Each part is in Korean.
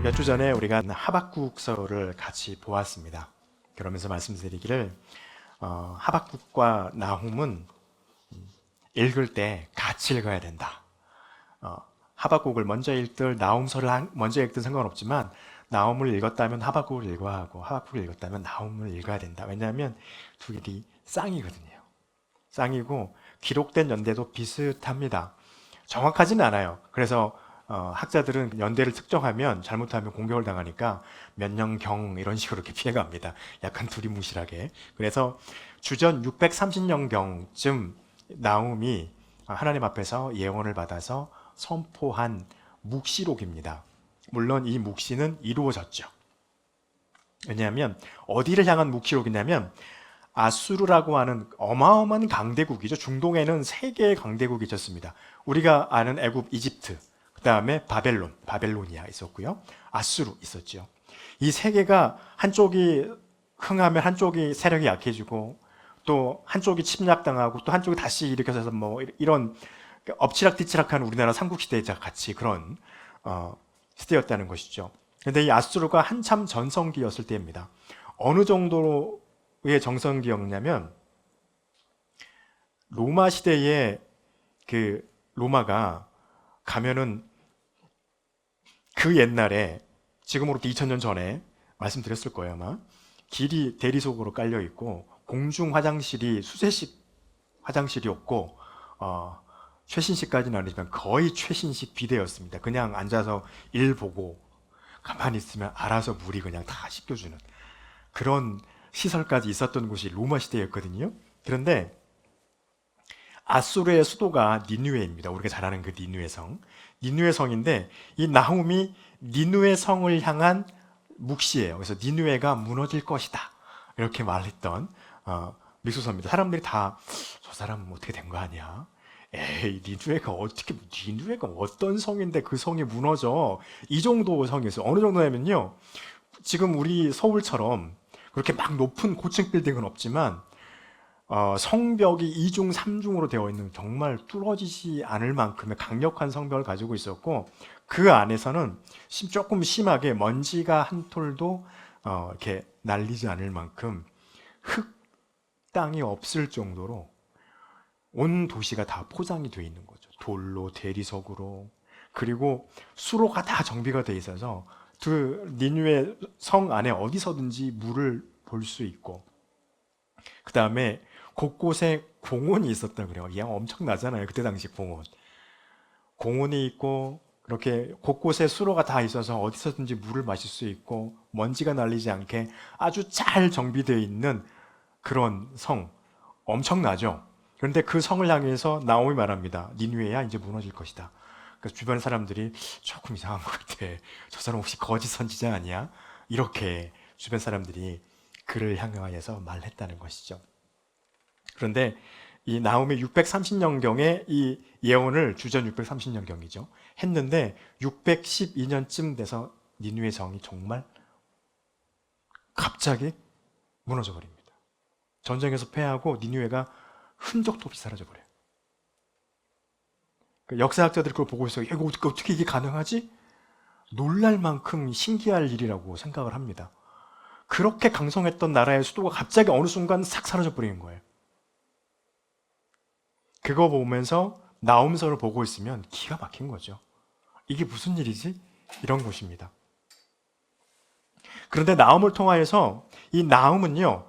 몇 주 전에 우리가 하박국서를 같이 보았습니다. 그러면서 말씀드리기를 하박국과 나훔은 읽을 때 같이 읽어야 된다. 하박국을 먼저 읽든 나훔서를 먼저 읽든 상관없지만 나훔을 읽었다면 하박국을 읽어야 하고 하박국을 읽었다면 나훔을 읽어야 된다. 왜냐하면 두 개이 쌍이거든요. 쌍이고 기록된 연대도 비슷합니다. 정확하지는 않아요. 그래서 학자들은 연대를 특정하면 잘못하면 공격을 당하니까 몇 년경 이런 식으로 이렇게 피해갑니다. 약간 두리뭉실하게. 그래서 주전 630년경쯤 나훔이 하나님 앞에서 예언을 받아서 선포한 묵시록입니다. 물론 이 묵시는 이루어졌죠. 왜냐하면 어디를 향한 묵시록이냐면 아수르라고 하는 어마어마한 강대국이죠. 중동에는 세 개의 강대국이 있었습니다. 우리가 아는 애굽, 이집트, 그 다음에 바벨로니아 있었고요. 아수르 있었죠. 이 세 개가 한쪽이 흥하면 한쪽이 세력이 약해지고 또 한쪽이 침략당하고 또 한쪽이 다시 일으켜서 뭐 이런 엎치락뒤치락한 우리나라 삼국시대와 같이 그런 시대였다는 것이죠. 그런데 이 아수르가 한참 전성기였을 때입니다. 어느 정도의 정성기였냐면 로마 시대에 그 로마가 가면은 그 옛날에 지금으로부터 2000년 전에 말씀드렸을 거예요 아마 길이 대리석으로 깔려 있고 공중 화장실이 수세식 화장실이었고 최신식까지는 아니지만 거의 최신식 비데였습니다. 그냥 앉아서 일 보고 가만히 있으면 알아서 물이 그냥 다 씻겨주는 그런 시설까지 있었던 곳이 로마 시대였거든요. 그런데 아수르의 수도가 니느웨입니다. 우리가 잘 아는 그 니느웨 성. 니느웨 성인데 이 나훔이 니느웨 성을 향한 묵시예요. 그래서 니느웨가 무너질 것이다. 이렇게 말했던 미소서입니다. 사람들이 다 저 사람은 어떻게 된 거 아니야? 에이, 니느웨가 어떤 성인데 그 성이 무너져? 이 정도 성이었어요. 어느 정도냐면요. 지금 우리 서울처럼 그렇게 막 높은 고층 빌딩은 없지만 성벽이 2중, 3중으로 되어 있는 정말 뚫어지지 않을 만큼의 강력한 성벽을 가지고 있었고 그 안에서는 조금 심하게 먼지가 한 톨도 이렇게 날리지 않을 만큼 흙 땅이 없을 정도로 온 도시가 다 포장이 되어 있는 거죠. 돌로, 대리석으로. 그리고 수로가 다 정비가 되어 있어서 그 니느웨 성 안에 어디서든지 물을 볼 수 있고 그 다음에 곳곳에 공원이 있었다 그래요. 이 엄청나잖아요. 그때 당시 공원이 있고 그렇게 곳곳에 수로가 다 있어서 어디서든지 물을 마실 수 있고 먼지가 날리지 않게 아주 잘 정비되어 있는 그런 성 엄청나죠. 그런데 그 성을 향해서 나홈이 말합니다. 니느웨야 이제 무너질 것이다. 그래서 주변 사람들이 조금 이상한 것 같아. 저 사람 혹시 거짓 선지자 아니야? 이렇게 주변 사람들이 그를 향하여서 말했다는 것이죠. 그런데 이 나훔이 630년경에 이 예언을 주전 630년경이죠. 했는데 612년쯤 돼서 니느웨 성이 정말 갑자기 무너져 버립니다. 전쟁에서 패하고 니느웨가 흔적도 없이 사라져 버려요. 역사학자들이 그걸 보고 있어요. 이거 어떻게 이게 가능하지? 놀랄 만큼 신기할 일이라고 생각을 합니다. 그렇게 강성했던 나라의 수도가 갑자기 어느 순간 싹 사라져 버리는 거예요. 그거 보면서 나훔서를 보고 있으면 기가 막힌 거죠. 이게 무슨 일이지? 이런 것입니다. 그런데 나훔을 통하여서 이 나훔은요,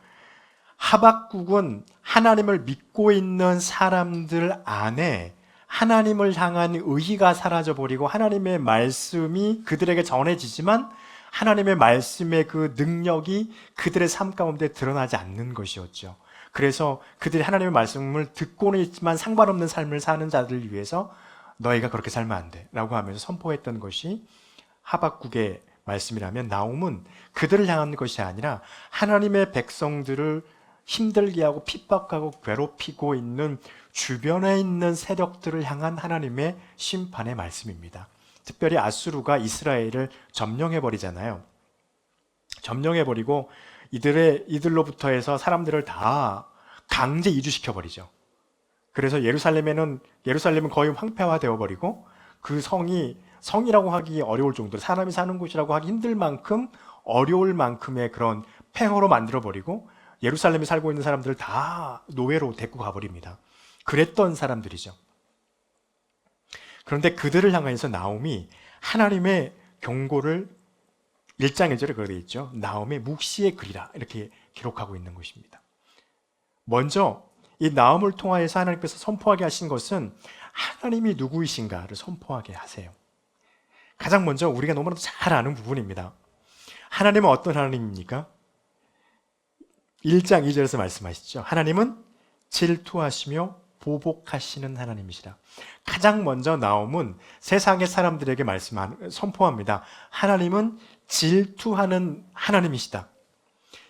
하박국은 하나님을 믿고 있는 사람들 안에 하나님을 향한 의의가 사라져버리고 하나님의 말씀이 그들에게 전해지지만 하나님의 말씀의 그 능력이 그들의 삶 가운데 드러나지 않는 것이었죠. 그래서 그들이 하나님의 말씀을 듣고는 있지만 상관없는 삶을 사는 자들을 위해서 너희가 그렇게 살면 안 돼 라고 하면서 선포했던 것이 하박국의 말씀이라면 나훔은 그들을 향한 것이 아니라 하나님의 백성들을 힘들게 하고 핍박하고 괴롭히고 있는 주변에 있는 세력들을 향한 하나님의 심판의 말씀입니다. 특별히 아수르가 이스라엘을 점령해버리잖아요. 점령해버리고 이들로부터 해서 사람들을 다 강제 이주시켜버리죠. 그래서 예루살렘은 거의 황폐화되어 버리고 그 성이 성이라고 하기 어려울 정도로 사람이 사는 곳이라고 하기 힘들 만큼 어려울 만큼의 그런 폐허로 만들어버리고 예루살렘에 살고 있는 사람들을 다 노예로 데리고 가버립니다. 그랬던 사람들이죠. 그런데 그들을 향해서 나홈이 하나님의 경고를 1장 1절에 그렇게 되어 있죠. 나홈의 묵시의 글이라 이렇게 기록하고 있는 것입니다. 먼저 이 나홈을 통하여서 하나님께서 선포하게 하신 것은 하나님이 누구이신가를 선포하게 하세요. 가장 먼저 우리가 너무나도 잘 아는 부분입니다. 하나님은 어떤 하나님입니까? 1장 2절에서 말씀하시죠. 하나님은 질투하시며 보복하시는 하나님이시라. 가장 먼저 나홈은 세상의 사람들에게 선포합니다. 하나님은 질투하는 하나님이시다.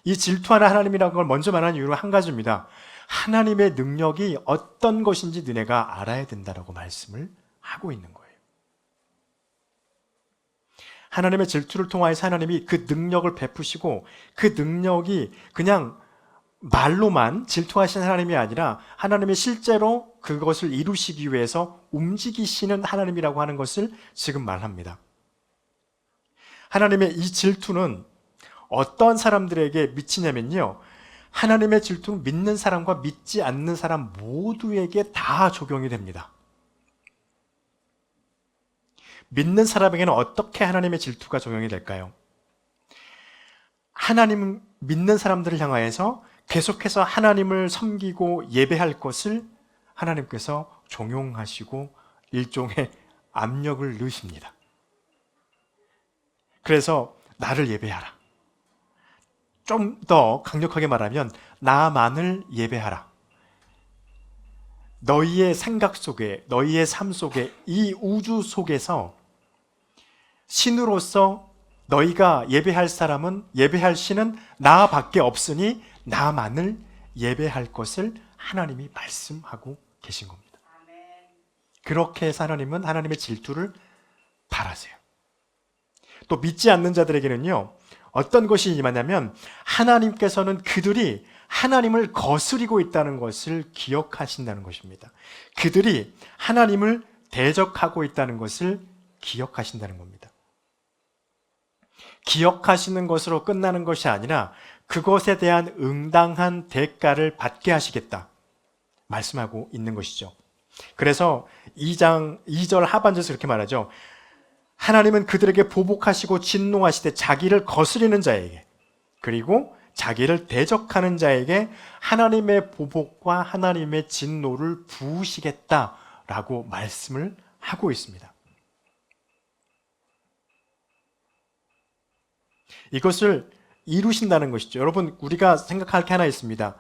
이 질투하는 하나님이라는 걸 먼저 말하는 이유는 한 가지입니다. 하나님의 능력이 어떤 것인지 너네가 알아야 된다라고 말씀을 하고 있는 거예요. 하나님의 질투를 통하여서 하나님이 그 능력을 베푸시고 그 능력이 그냥 말로만 질투하시는 하나님이 아니라 하나님이 실제로 그것을 이루시기 위해서 움직이시는 하나님이라고 하는 것을 지금 말합니다. 하나님의 이 질투는 어떤 사람들에게 미치냐면요, 하나님의 질투는 믿는 사람과 믿지 않는 사람 모두에게 다 적용이 됩니다. 믿는 사람에게는 어떻게 하나님의 질투가 적용이 될까요? 하나님 믿는 사람들을 향하여서 계속해서 하나님을 섬기고 예배할 것을 하나님께서 종용하시고 일종의 압력을 넣으십니다. 그래서 나를 예배하라. 좀 더 강력하게 말하면 나만을 예배하라. 너희의 생각 속에, 너희의 삶 속에, 이 우주 속에서 신으로서 너희가 예배할 사람은, 예배할 신은 나밖에 없으니 나만을 예배할 것을 하나님이 말씀하고 계신 겁니다. 그렇게 해서 하나님은 하나님의 질투를 바라세요. 또 믿지 않는 자들에게는요, 어떤 것이 임하냐면 하나님께서는 그들이 하나님을 거스리고 있다는 것을 기억하신다는 것입니다. 그들이 하나님을 대적하고 있다는 것을 기억하신다는 겁니다. 기억하시는 것으로 끝나는 것이 아니라 그것에 대한 응당한 대가를 받게 하시겠다 말씀하고 있는 것이죠. 그래서 2장 2절 하반절에서 이렇게 말하죠. 하나님은 그들에게 보복하시고 진노하시되 자기를 거스리는 자에게, 그리고 자기를 대적하는 자에게 하나님의 보복과 하나님의 진노를 부으시겠다라고 말씀을 하고 있습니다. 이것을 이루신다는 것이죠. 여러분, 우리가 생각할 게 하나 있습니다.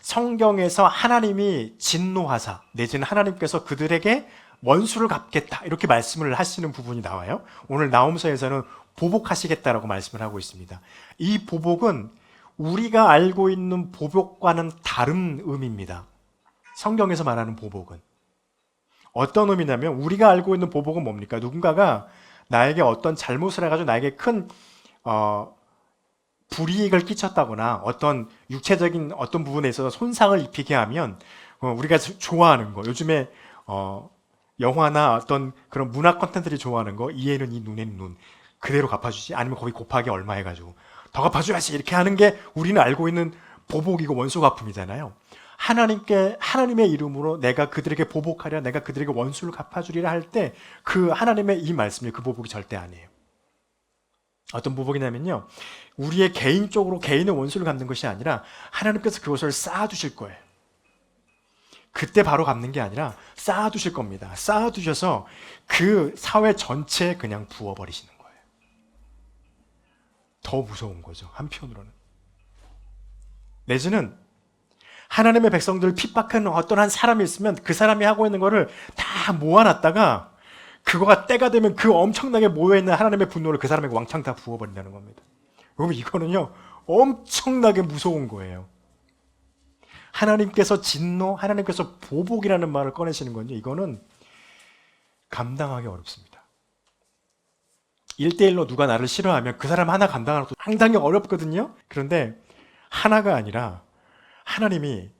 성경에서 하나님이 진노하사, 내지는 하나님께서 그들에게 원수를 갚겠다 이렇게 말씀을 하시는 부분이 나와요. 오늘 나홈서에서는 보복하시겠다라고 말씀을 하고 있습니다. 이 보복은 우리가 알고 있는 보복과는 다른 의미입니다. 성경에서 말하는 보복은 어떤 의미냐면, 우리가 알고 있는 보복은 뭡니까? 누군가가 나에게 어떤 잘못을 해가지고 나에게 큰 불이익을 끼쳤다거나 어떤 육체적인 어떤 부분에 있어서 손상을 입히게 하면 우리가 좋아하는 거, 요즘에 영화나 어떤 그런 문화 콘텐츠들이 좋아하는 거, 이에는 이, 눈에는 눈, 그대로 갚아주지, 아니면 거기 곱하기 얼마 해가지고 더 갚아줘야지, 이렇게 하는 게 우리는 알고 있는 보복이고 원수 갚음이잖아요. 하나님의 이름으로 내가 그들에게 보복하랴, 내가 그들에게 원수를 갚아주리라 할 때 그 하나님의 이 말씀이 그 보복이 절대 아니에요. 어떤 보복이냐면요, 우리의 개인적으로 개인의 원수를 갚는 것이 아니라 하나님께서 그것을 쌓아두실 거예요. 그때 바로 갚는 게 아니라 쌓아두실 겁니다. 쌓아두셔서 그 사회 전체에 그냥 부어버리시는 거예요. 더 무서운 거죠, 한편으로는. 내지는 하나님의 백성들을 핍박하는 어떤 한 사람이 있으면 그 사람이 하고 있는 거를 다 모아놨다가 그거가 때가 되면 그 엄청나게 모여있는 하나님의 분노를 그 사람에게 왕창 다 부어버린다는 겁니다. 여러분, 이거는요 엄청나게 무서운 거예요. 하나님께서 진노, 하나님께서 보복이라는 말을 꺼내시는 건지, 이거는 감당하기 어렵습니다. 1대1로 누가 나를 싫어하면 그 사람 하나 감당하는 것도 상당히 어렵거든요. 그런데 하나가 아니라 하나님이,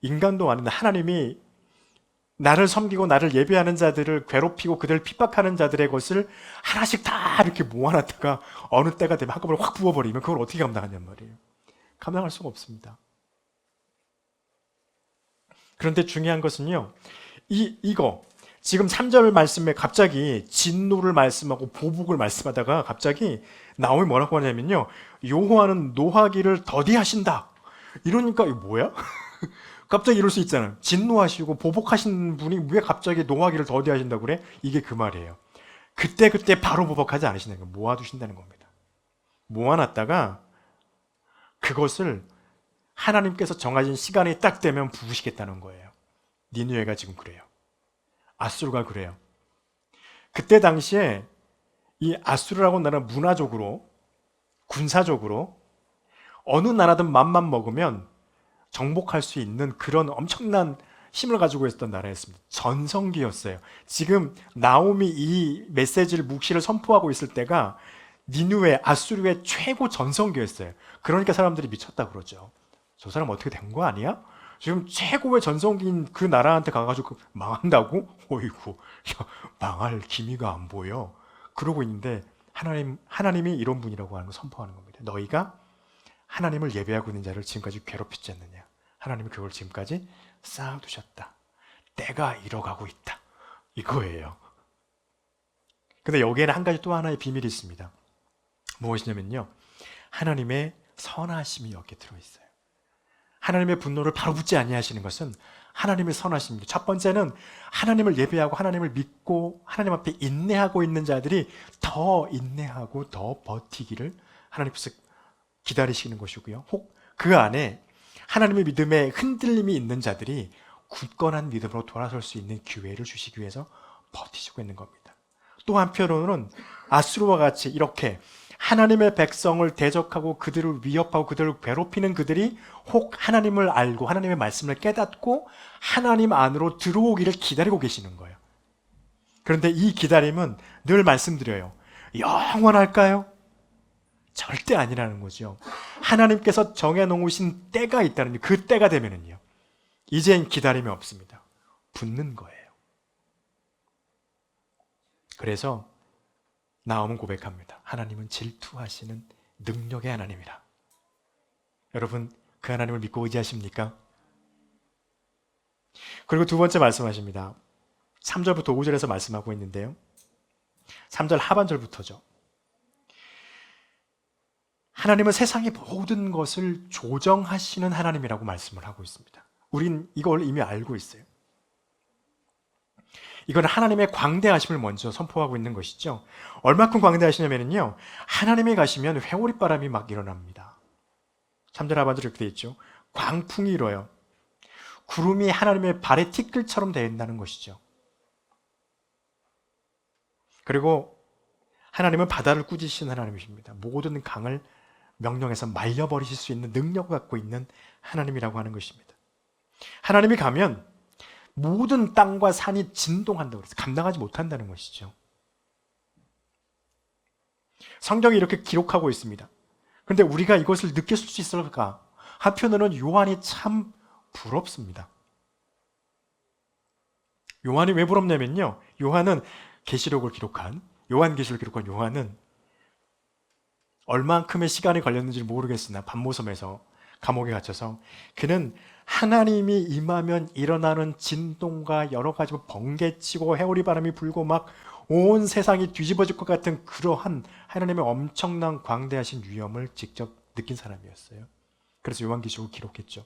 인간도 아닌데 하나님이 나를 섬기고 나를 예배하는 자들을 괴롭히고 그들을 핍박하는 자들의 것을 하나씩 다 이렇게 모아놨다가 어느 때가 되면 한꺼번에 확 부어버리면 그걸 어떻게 감당하냔 말이에요. 감당할 수가 없습니다. 그런데 중요한 것은요, 이거 지금 3절 말씀에 갑자기 진노를 말씀하고 보복을 말씀하다가 갑자기 나오면 뭐라고 하냐면요, 여호와는 노하기를 더디하신다. 이러니까 이거 뭐야? 갑자기 이럴 수 있잖아요. 진노하시고 보복하신 분이 왜 갑자기 노하기를 더디하신다고 그래? 이게 그 말이에요. 그때 바로 보복하지 않으신다는 거예요. 모아두신다는 겁니다. 모아놨다가 그것을 하나님께서 정하신 시간이 딱 되면 부으시겠다는 거예요. 니느웨가 지금 그래요. 아수르가 그래요. 그때 당시에 이 아수르라고 나라는 문화적으로, 군사적으로 어느 나라든 맘만 먹으면 정복할 수 있는 그런 엄청난 힘을 가지고 있었던 나라였습니다. 전성기였어요. 지금 나옴이 이 메시지를 묵시를 선포하고 있을 때가 니느웨, 아수르의 최고 전성기였어요. 그러니까 사람들이 미쳤다 그러죠. 저 사람 어떻게 된 거 아니야? 지금 최고의 전성기인 그 나라한테 가가지고 망한다고? 어이구, 야, 망할 기미가 안 보여. 그러고 있는데 하나님이 이런 분이라고 하는 걸 선포하는 겁니다. 너희가 하나님을 예배하고 있는 자를 지금까지 괴롭히지 않느냐. 하나님이 그걸 지금까지 쌓아두셨다. 때가 이뤄가고 있다. 이거예요. 근데 여기에는 한 가지 또 하나의 비밀이 있습니다. 무엇이냐면요, 하나님의 선하심이 여기에 들어있어요. 하나님의 분노를 바로 붙지 아니하시는 것은 하나님의 선하심입니다. 첫 번째는 하나님을 예배하고 하나님을 믿고 하나님 앞에 인내하고 있는 자들이 더 인내하고 더 버티기를 하나님께서 기다리시는 것이고요. 혹 그 안에 하나님의 믿음에 흔들림이 있는 자들이 굳건한 믿음으로 돌아설 수 있는 기회를 주시기 위해서 버티시고 있는 겁니다. 또 한편으로는 아수르와 같이 이렇게 하나님의 백성을 대적하고 그들을 위협하고 그들을 괴롭히는 그들이 혹 하나님을 알고 하나님의 말씀을 깨닫고 하나님 안으로 들어오기를 기다리고 계시는 거예요. 그런데 이 기다림은 늘 말씀드려요. 영원할까요? 절대 아니라는 거죠. 하나님께서 정해놓으신 때가 있다는, 그 때가 되면은요, 이젠 기다림이 없습니다. 붙는 거예요. 그래서 나옴은 고백합니다. 하나님은 질투하시는 능력의 하나님이라. 여러분, 그 하나님을 믿고 의지하십니까? 그리고 두 번째 말씀하십니다. 3절부터 5절에서 말씀하고 있는데요, 3절 하반절부터죠. 하나님은 세상의 모든 것을 조정하시는 하나님이라고 말씀을 하고 있습니다. 우린 이걸 이미 알고 있어요. 이건 하나님의 광대하심을 먼저 선포하고 있는 것이죠. 얼마큼 광대하시냐면요, 하나님이 가시면 회오리바람이 막 일어납니다. 3절 하반절에 이렇게 되어 있죠. 광풍이 일어요. 구름이 하나님의 발의 티끌처럼 된다는 것이죠. 그리고 하나님은 바다를 꾸짖으시는 하나님이십니다. 모든 강을 명령해서 말려버리실 수 있는 능력을 갖고 있는 하나님이라고 하는 것입니다. 하나님이 가면 모든 땅과 산이 진동한다고 그래서 감당하지 못한다는 것이죠. 성경이 이렇게 기록하고 있습니다. 그런데 우리가 이것을 느낄 수 있을까? 한편으로는 요한이 참 부럽습니다. 요한이 왜 부럽냐면요, 요한은 계시록을 기록한, 요한계시록을 기록한 요한은 얼만큼의 시간이 걸렸는지 모르겠으나 밤모섬에서 감옥에 갇혀서 그는 하나님이 임하면 일어나는 진동과 여러 가지 번개치고 회오리바람이 불고 막 온 세상이 뒤집어질 것 같은 그러한 하나님의 엄청난 광대하신 위엄을 직접 느낀 사람이었어요. 그래서 요한계시록을 기록했죠.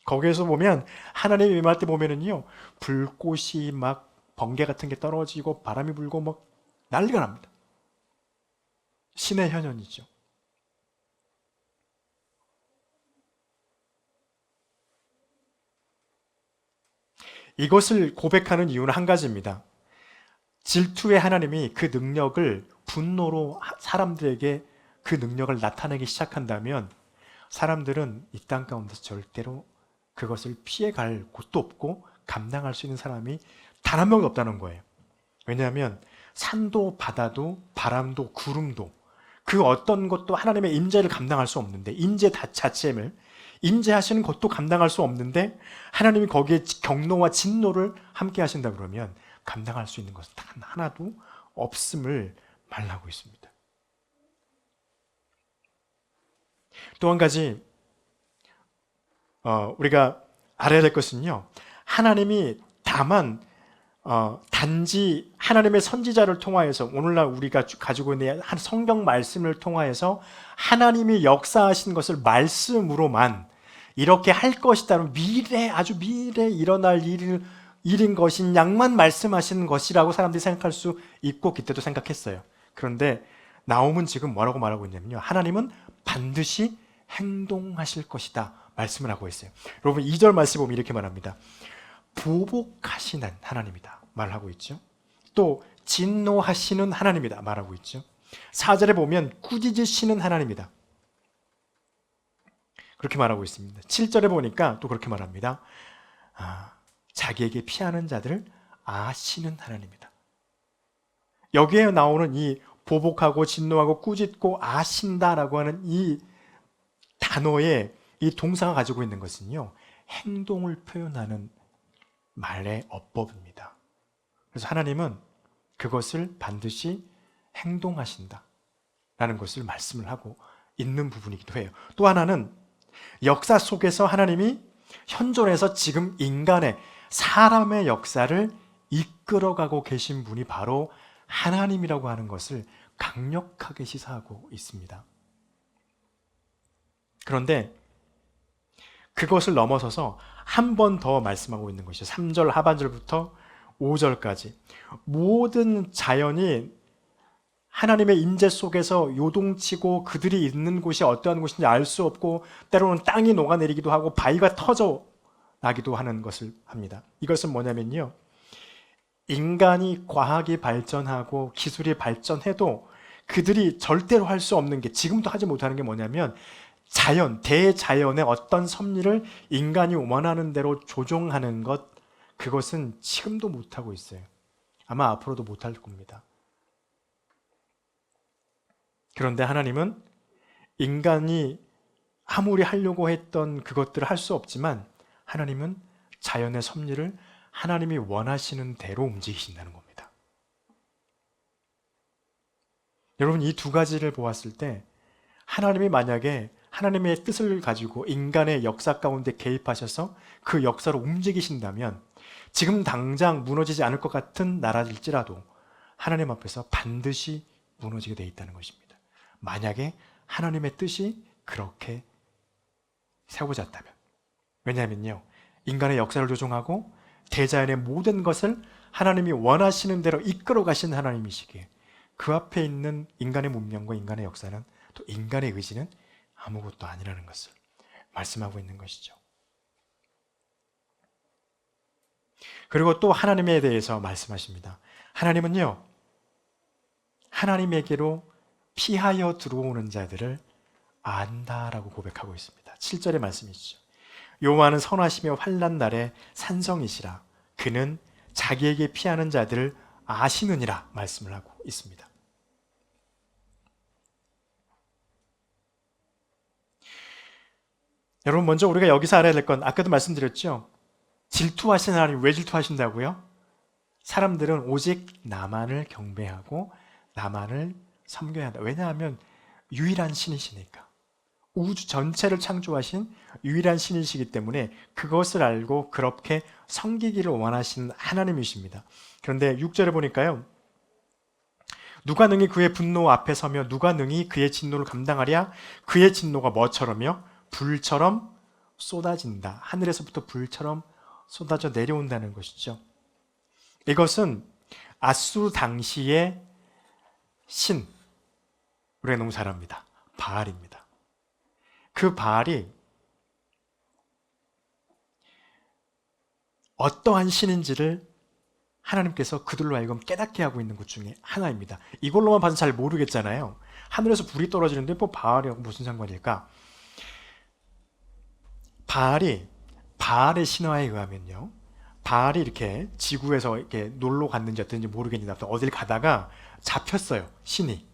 거기에서 보면 하나님이 임할 때 보면은요, 불꽃이 막 번개 같은 게 떨어지고 바람이 불고 막 난리가 납니다. 신의 현현이죠. 이것을 고백하는 이유는 한 가지입니다. 질투의 하나님이 그 능력을 분노로 사람들에게 그 능력을 나타내기 시작한다면 사람들은 이 땅 가운데서 절대로 그것을 피해갈 곳도 없고 감당할 수 있는 사람이 단 한 명도 없다는 거예요. 왜냐하면 산도 바다도 바람도 구름도 그 어떤 것도 하나님의 임재를 감당할 수 없는데, 임재 자체를 임재하시는 것도 감당할 수 없는데 하나님이 거기에 경노와 진노를 함께 하신다 그러면 감당할 수 있는 것은 단 하나도 없음을 말하고 있습니다. 또 한 가지 우리가 알아야 될 것은요, 하나님이 다만 단지 하나님의 선지자를 통하여서 오늘날 우리가 가지고 있는 한 성경 말씀을 통하여서 하나님이 역사하신 것을 말씀으로만 이렇게 할 것이다는 미래, 아주 미래에 일어날 일인 것인 양만 말씀하시는 것이라고 사람들이 생각할 수 있고 그때도 생각했어요. 그런데 나홈은 지금 뭐라고 말하고 있냐면요, 하나님은 반드시 행동하실 것이다 말씀을 하고 있어요. 여러분 2절 말씀 보면 이렇게 말합니다. 보복하시는 하나님이다 말하고 있죠. 또 진노하시는 하나님이다 말하고 있죠. 4절에 보면 꾸짖으시는 하나님이다 그렇게 말하고 있습니다. 7절에 보니까 또 그렇게 말합니다. 자기에게 피하는 자들을 아시는 하나님이다. 여기에 나오는 이 보복하고 진노하고 꾸짖고 아신다라고 하는 이 단어의 이 동사가 가지고 있는 것은요, 행동을 표현하는 말의 어법입니다. 그래서 하나님은 그것을 반드시 행동하신다 라는 것을 말씀을 하고 있는 부분이기도 해요. 또 하나는 역사 속에서 하나님이 현존해서 지금 인간의 사람의 역사를 이끌어가고 계신 분이 바로 하나님이라고 하는 것을 강력하게 시사하고 있습니다. 그런데 그것을 넘어서서 한 번 더 말씀하고 있는 것이죠. 3절 하반절부터 5절까지 모든 자연이 하나님의 임재 속에서 요동치고 그들이 있는 곳이 어떠한 곳인지 알 수 없고 때로는 땅이 녹아내리기도 하고 바위가 터져 나기도 하는 것을 합니다. 이것은 뭐냐면요, 인간이 과학이 발전하고 기술이 발전해도 그들이 절대로 할 수 없는 게, 지금도 하지 못하는 게 뭐냐면 자연, 대자연의 어떤 섭리를 인간이 원하는 대로 조종하는 것, 그것은 지금도 못하고 있어요. 아마 앞으로도 못할 겁니다. 그런데 하나님은 인간이 아무리 하려고 했던 그것들을 할 수 없지만 하나님은 자연의 섭리를 하나님이 원하시는 대로 움직이신다는 겁니다. 여러분, 이 두 가지를 보았을 때 하나님이 만약에 하나님의 뜻을 가지고 인간의 역사 가운데 개입하셔서 그 역사로 움직이신다면 지금 당장 무너지지 않을 것 같은 나라일지라도 하나님 앞에서 반드시 무너지게 되어 있다는 것입니다. 만약에 하나님의 뜻이 그렇게 세워졌다면. 왜냐하면요, 인간의 역사를 조종하고 대자연의 모든 것을 하나님이 원하시는 대로 이끌어 가시는 하나님이시기에 그 앞에 있는 인간의 문명과 인간의 역사는, 또 인간의 의지는 아무것도 아니라는 것을 말씀하고 있는 것이죠. 그리고 또 하나님에 대해서 말씀하십니다. 하나님은요, 하나님에게로 피하여 들어오는 자들을 안다라고 고백하고 있습니다. 7절의 말씀이시죠. 여호와는 선하시며 환난 날에 산성이시라. 그는 자기에게 피하는 자들을 아시느니라 말씀을 하고 있습니다. 여러분, 먼저 우리가 여기서 알아야 될 건, 아까도 말씀드렸죠, 질투하시는 하나님. 왜 질투하신다고요? 사람들은 오직 나만을 경배하고 나만을 섬겨야 한다. 왜냐하면 유일한 신이시니까. 우주 전체를 창조하신 유일한 신이시기 때문에 그것을 알고 그렇게 섬기기를 원하시는 하나님이십니다. 그런데 6절에 보니까요, 누가 능히 그의 분노 앞에 서며 누가 능히 그의 진노를 감당하랴? 그의 진노가 뭐처럼요? 불처럼 쏟아진다. 하늘에서부터 불처럼 쏟아져 내려온다는 것이죠. 이것은 아수르 당시의 신, 우리가 너무 잘 압니다. 바알입니다. 그 바알이 어떠한 신인지를 하나님께서 그들로 하여금 깨닫게 하고 있는 것 중에 하나입니다. 이걸로만 봐서 잘 모르겠잖아요. 하늘에서 불이 떨어지는데 뭐 바알이하고 무슨 상관일까? 바알의 신화에 의하면요, 바알이 이렇게 지구에서 이렇게 놀러 갔는지 어떤지 모르겠는데 어딜 가다가 잡혔어요, 신이.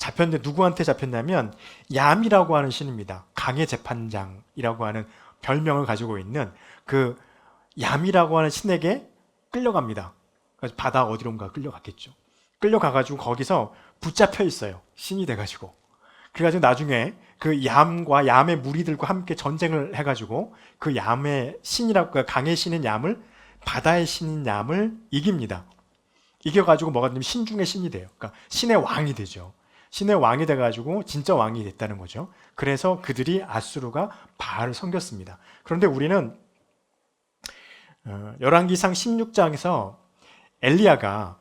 잡혔는데 누구한테 잡혔냐면 얌이라고 하는 신입니다. 강의 재판장이라고 하는 별명을 가지고 있는 그 얌이라고 하는 신에게 끌려갑니다. 그래서 바다 어디론가 끌려갔겠죠. 끌려가가지고 거기서 붙잡혀 있어요. 신이 돼가지고. 그래가지고 나중에 그 얌과 얌의 무리들과 함께 전쟁을 해가지고 그 얌의 신이라고, 그 강의 신인 얌을, 바다의 신인 얌을 이깁니다. 이겨가지고 뭐가 되냐면 신 중의 신이 돼요. 그러니까 신의 왕이 되죠. 신의 왕이 돼가지고 진짜 왕이 됐다는 거죠. 그래서 그들이 아수르가 바알을 섬겼습니다. 그런데 우리는 열왕기상 16장에서 엘리야가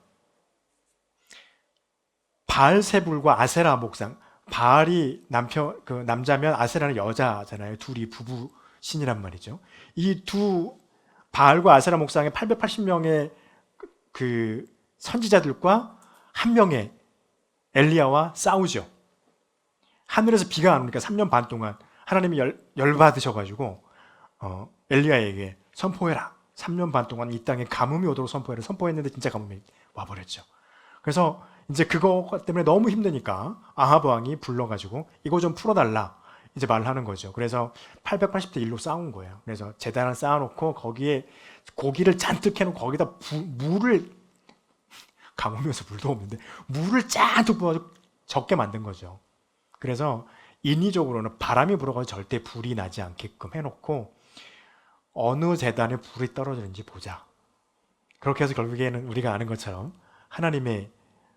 바알세불과 아세라 목상, 바알이 남자면 아세라는 여자잖아요. 둘이 부부 신이란 말이죠. 이 두 바알과 아세라 목상의 880명의 그 선지자들과 한 명의 엘리야와 싸우죠. 하늘에서 비가 안 오니까 3년 반 동안 하나님이 열받으셔가지고 엘리야에게 선포해라. 3년 반 동안 이 땅에 가뭄이 오도록 선포해라. 선포했는데 진짜 가뭄이 와버렸죠. 그래서 이제 그거 때문에 너무 힘드니까 아하브 왕이 불러가지고 이거 좀 풀어달라 이제 말을 하는 거죠. 그래서 880대 1로 싸운 거예요. 그래서 제단을 쌓아놓고 거기에 고기를 잔뜩 해놓고 거기다 물을, 가뭄이어서 물도 없는데 물을 잔뜩 부어서 적게 만든 거죠. 그래서 인위적으로는 바람이 불어가지고 절대 불이 나지 않게끔 해놓고 어느 제단에 불이 떨어지는지 보자. 그렇게 해서 결국에는 우리가 아는 것처럼 하나님의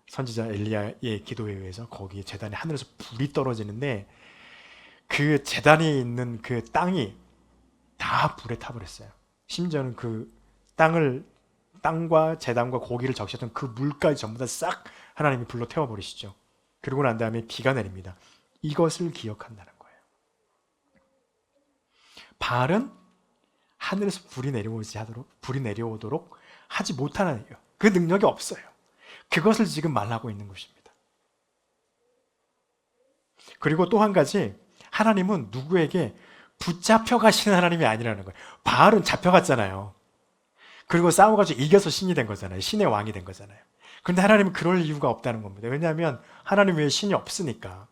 선지자 엘리야의 기도에 의해서 거기 제단에 하늘에서 불이 떨어지는데 그 제단에 있는 그 땅이 다 불에 타버렸어요. 심지어는 그 땅과 제단과 고기를 적셨던 그 물까지 전부 다 싹 하나님이 불로 태워버리시죠. 그러고 난 다음에 비가 내립니다. 이것을 기억한다는 거예요. 바알은 하늘에서 불이 내려오도록 하지 못하는 거예요. 그 능력이 없어요. 그것을 지금 말하고 있는 것입니다. 그리고 또 한 가지, 하나님은 누구에게 붙잡혀 가시는 하나님이 아니라는 거예요. 바알은 잡혀갔잖아요. 그리고 싸워가지고 이겨서 신이 된 거잖아요. 신의 왕이 된 거잖아요. 그런데 하나님은 그럴 이유가 없다는 겁니다. 왜냐하면 하나님 외에 신이 없으니까.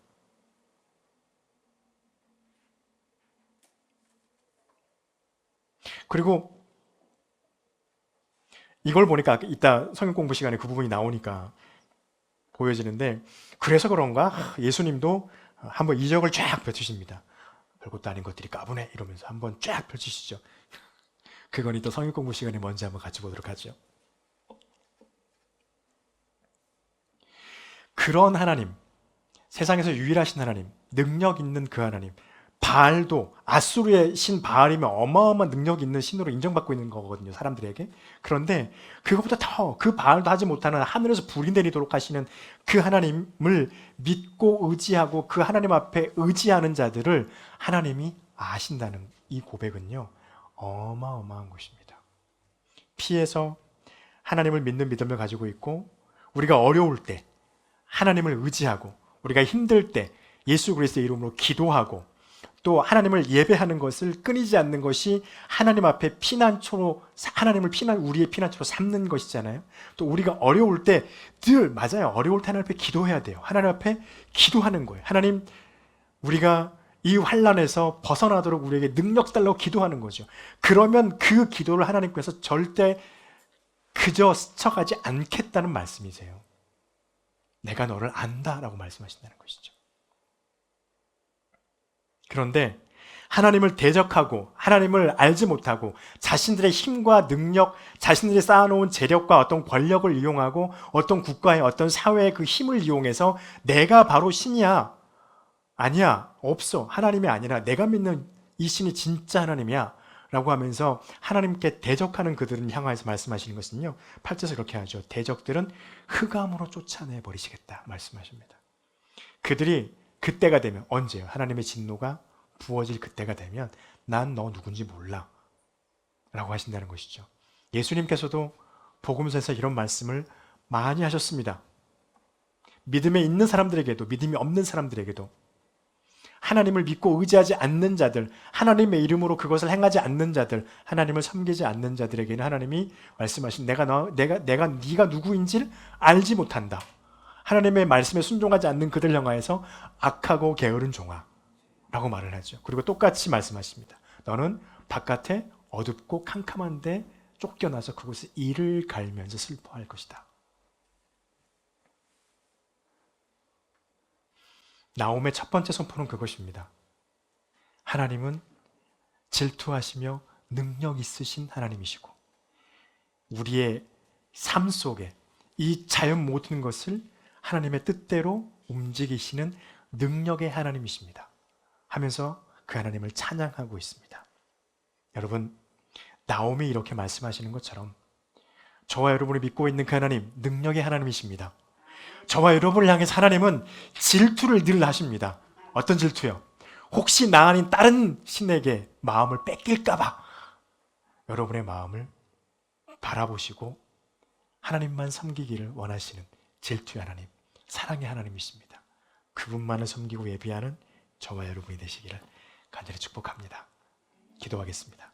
그리고 이걸 보니까 이따 성경 공부 시간에 그 부분이 나오니까 보여지는데, 그래서 그런가 예수님도 한번 이적을 쫙 펼치십니다. 별것도 아닌 것들이 까부네 이러면서 한번 쫙 펼치시죠. 그건 이따 성경 공부 시간에 먼저 한번 같이 보도록 하죠. 그런 하나님, 세상에서 유일하신 하나님, 능력 있는 그 하나님, 바알도 아수르의 신 바알이면 어마어마한 능력 있는 신으로 인정받고 있는 거거든요, 사람들에게. 그런데 그것보다 더 그 바알도 하지 못하는 하늘에서 불이 내리도록 하시는 그 하나님을 믿고 의지하고 그 하나님 앞에 의지하는 자들을 하나님이 아신다는 이 고백은요, 어마어마한 것입니다. 피해서 하나님을 믿는 믿음을 가지고 있고, 우리가 어려울 때 하나님을 의지하고, 우리가 힘들 때 예수 그리스도의 이름으로 기도하고, 또 하나님을 예배하는 것을 끊이지 않는 것이 하나님 앞에 피난처로, 하나님을 우리의 피난처로 삼는 것이잖아요. 또 우리가 어려울 때 맞아요. 어려울 때 하나님 앞에 기도해야 돼요. 하나님 앞에 기도하는 거예요. 하나님, 우리가 이 환난에서 벗어나도록 우리에게 능력 달라고 기도하는 거죠. 그러면 그 기도를 하나님께서 절대 그저 스쳐가지 않겠다는 말씀이세요. 내가 너를 안다라고 말씀하신다는 것이죠. 그런데 하나님을 대적하고 하나님을 알지 못하고 자신들의 힘과 능력, 자신들이 쌓아놓은 재력과 어떤 권력을 이용하고 어떤 국가의 어떤 사회의 그 힘을 이용해서 내가 바로 신이야, 아니야, 없어, 하나님이 아니라 내가 믿는 이 신이 진짜 하나님이야 라고 하면서 하나님께 대적하는 그들은 향하여서 말씀하시는 것은요, 8절에서 그렇게 하죠. 대적들은 흑암으로 쫓아내버리시겠다 말씀하십니다. 그들이 그때가 되면, 언제요? 하나님의 진노가 부어질 그때가 되면 난 너 누군지 몰라 라고 하신다는 것이죠. 예수님께서도 복음서에서 이런 말씀을 많이 하셨습니다. 믿음에 있는 사람들에게도 믿음이 없는 사람들에게도, 하나님을 믿고 의지하지 않는 자들, 하나님의 이름으로 그것을 행하지 않는 자들, 하나님을 섬기지 않는 자들에게는 하나님이 말씀하신 네가 누구인지를 알지 못한다. 하나님의 말씀에 순종하지 않는 그들 향하여서 악하고 게으른 종아라고 말을 하죠. 그리고 똑같이 말씀하십니다. 너는 바깥에 어둡고 캄캄한데 쫓겨나서 그곳에 이를 갈면서 슬퍼할 것이다. 나홈의 첫 번째 선포는 그것입니다. 하나님은 질투하시며 능력 있으신 하나님이시고 우리의 삶 속에 이 자연 모든 것을 하나님의 뜻대로 움직이시는 능력의 하나님이십니다. 하면서 그 하나님을 찬양하고 있습니다. 여러분, 나홈이 이렇게 말씀하시는 것처럼 저와 여러분이 믿고 있는 그 하나님, 능력의 하나님이십니다. 저와 여러분을 향해서 하나님은 질투를 늘 하십니다. 어떤 질투요? 혹시 나 아닌 다른 신에게 마음을 뺏길까봐 여러분의 마음을 바라보시고 하나님만 섬기기를 원하시는 질투의 하나님, 사랑의 하나님이십니다. 그분만을 섬기고 예비하는 저와 여러분이 되시기를 간절히 축복합니다. 기도하겠습니다.